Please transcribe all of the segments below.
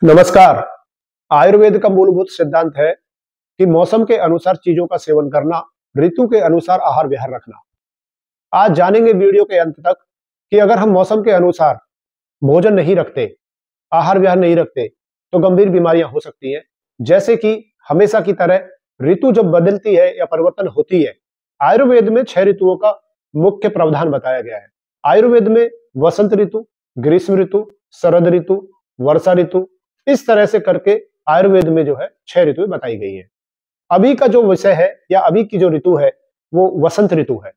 नमस्कार। आयुर्वेद का मूलभूत सिद्धांत है कि मौसम के अनुसार चीजों का सेवन करना, ऋतु के अनुसार आहार विहार रखना। आज जानेंगे वीडियो के अंत तक कि अगर हम मौसम के अनुसार भोजन नहीं रखते, आहार विहार नहीं रखते, तो गंभीर बीमारियां हो सकती हैं। जैसे कि हमेशा की तरह ऋतु जब बदलती है या परिवर्तन होती है, आयुर्वेद में 6 ऋतुओं का मुख्य प्रावधान बताया गया है। आयुर्वेद में वसंत ऋतु, ग्रीष्म ऋतु, शरद ऋतु, वर्षा ऋतु, इस तरह से करके आयुर्वेद में जो है 6 ऋतुएं बताई गई है। अभी का जो विषय है या अभी की जो ऋतु है वो वसंत ऋतु है।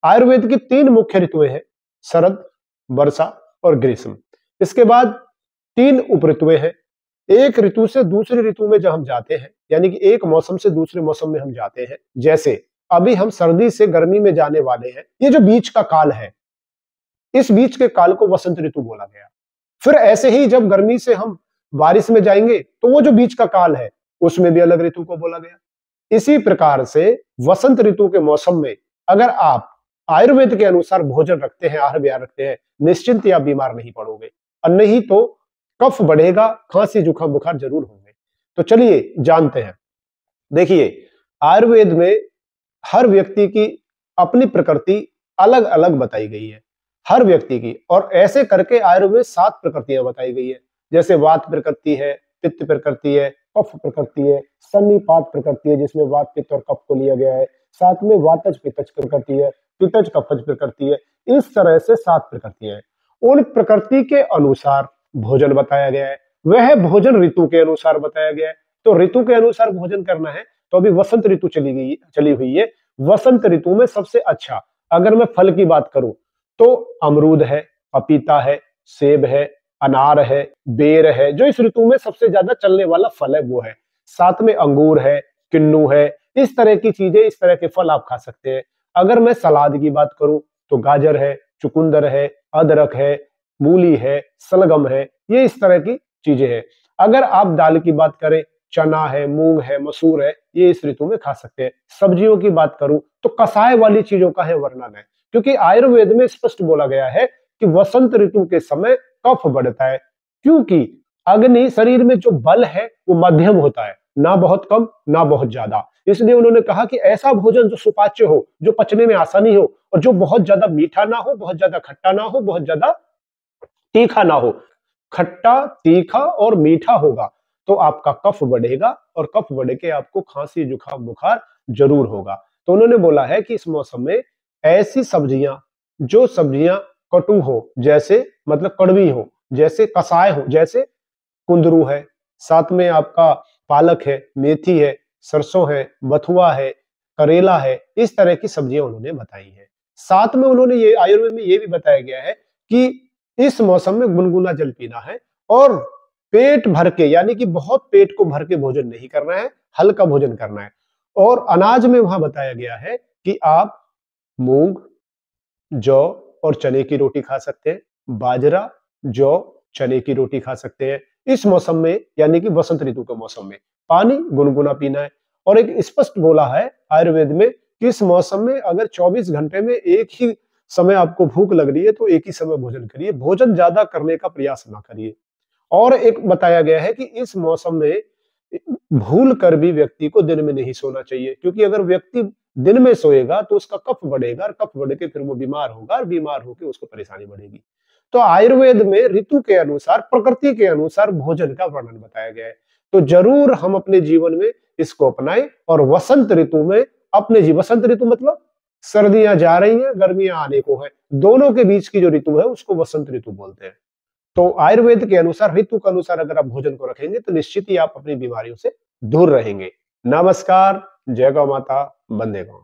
आयुर्वेद की 3 मुख्य ऋतुएं हैं, शरद, वर्षा और ग्रीष्म। इसके बाद 3 उप ऋतुएं हैं। एक ऋतु से दूसरी ऋतु में जब हम जाते हैं, यानी कि एक मौसम से दूसरे मौसम में हम जाते हैं, जैसे अभी हम सर्दी से गर्मी में जाने वाले हैं, ये जो बीच का काल है, इस बीच के काल को वसंत ऋतु बोला गया। फिर ऐसे ही जब गर्मी से हम बारिश में जाएंगे तो वो जो बीच का काल है उसमें भी अलग ऋतु को बोला गया। इसी प्रकार से वसंत ऋतु के मौसम में अगर आप आयुर्वेद के अनुसार भोजन रखते हैं, आहार विहार रखते हैं, निश्चिंत आप बीमार नहीं पड़ोगे, और नहीं तो कफ बढ़ेगा, खांसी जुकाम बुखार जरूर होंगे। तो चलिए जानते हैं। देखिए, आयुर्वेद में हर व्यक्ति की अपनी प्रकृति अलग अलग बताई गई है, हर व्यक्ति की। और ऐसे करके आयुर्वेद 7 प्रकृतियां बताई गई है। जैसे वात प्रकृति है, पित्त प्रकृति है, कफ प्रकृति है, सन्निपात प्रकृति है जिसमें वात पित्त और कफ को लिया गया है, साथ में वातज पित्तज प्रकृति है, पित्तज कफज प्रकृति है। इस तरह से 7 प्रकृतियां हैं। उन प्रकृति के अनुसार भोजन बताया गया है, वह भोजन ऋतु के अनुसार बताया गया है। तो ऋतु के अनुसार भोजन करना है तो अभी वसंत ऋतु चली हुई है। वसंत ऋतु में सबसे अच्छा, अगर मैं फल की बात करूं तो अमरूद है, पपीता है, सेब है, अनार है, बेर है, जो इस ऋतु में सबसे ज्यादा चलने वाला फल है वो है। साथ में अंगूर है, किन्नू है, इस तरह की चीजें, इस तरह के फल आप खा सकते हैं। अगर मैं सलाद की बात करूं तो गाजर है, चुकंदर है, अदरक है, मूली है, सलगम है, ये इस तरह की चीजें हैं। अगर आप दाल की बात करें, चना है, मूंग है, मसूर है, ये इस ऋतु में खा सकते हैं। सब्जियों की बात करूं तो कसाय वाली चीजों का है वर्णन है, क्योंकि आयुर्वेद में स्पष्ट बोला गया है कि वसंत ऋतु के समय कफ बढ़ता है, क्योंकि अग्नि शरीर में जो बल है वो मध्यम होता है, ना बहुत कम ना बहुत ज्यादा। इसलिए उन्होंने कहा कि ऐसा भोजन जो सुपाच्य हो, जो पचने में आसानी हो, और जो बहुत ज्यादा मीठा ना हो, बहुत ज्यादा खट्टा ना हो, बहुत ज्यादा तीखा ना हो। खट्टा, तीखा और मीठा होगा तो आपका कफ बढ़ेगा, और कफ बढ़ के आपको खांसी जुकाम बुखार जरूर होगा। तो उन्होंने बोला है कि इस मौसम में ऐसी सब्जियां, जो सब्जियां कटु हो, जैसे मतलब कड़वी हो, जैसे कसाय हो, जैसे कुंदरू है, साथ में आपका पालक है, मेथी है, सरसों है, बथुआ है, करेला है, इस तरह की सब्जियां उन्होंने बताई है। साथ में उन्होंने ये आयुर्वेद में ये भी बताया गया है कि इस मौसम में गुनगुना जल पीना है, और पेट भर के, यानी कि बहुत पेट को भर के भोजन नहीं करना है, हल्का भोजन करना है। और अनाज में वहां बताया गया है कि आप मूंग, जौ और चने की रोटी खा सकते हैं, बाजरा, जौ, चने की रोटी खा सकते हैं। इस मौसम में, यानी कि वसंत ऋतु के मौसम में पानी गुनगुना पीना है। और एक स्पष्ट बोला है आयुर्वेद में कि इस मौसम में अगर 24 घंटे में एक ही समय आपको भूख लग रही है तो एक ही समय भोजन करिए, भोजन ज्यादा करने का प्रयास ना करिए। और एक बताया गया है कि इस मौसम में भूल कर भी व्यक्ति को दिन में नहीं सोना चाहिए, क्योंकि अगर व्यक्ति दिन में सोएगा तो उसका कफ बढ़ेगा, और कफ बढ़ के फिर वो बीमार होगा, और बीमार होकर उसको परेशानी बढ़ेगी। तो आयुर्वेद में ऋतु के अनुसार, प्रकृति के अनुसार भोजन का वर्णन बताया गया है। तो जरूर हम अपने जीवन में इसको अपनाएं, और वसंत ऋतु में अपने वसंत ऋतु मतलब सर्दियां जा रही हैं, गर्मियां आने को है, दोनों के बीच की जो ऋतु है उसको वसंत ऋतु बोलते हैं। तो आयुर्वेद के अनुसार, ऋतु के अनुसार अगर आप भोजन को रखेंगे तो निश्चित ही आप अपनी बीमारियों से दूर रहेंगे। नमस्कार, जय गौ माता, वंदे गौ।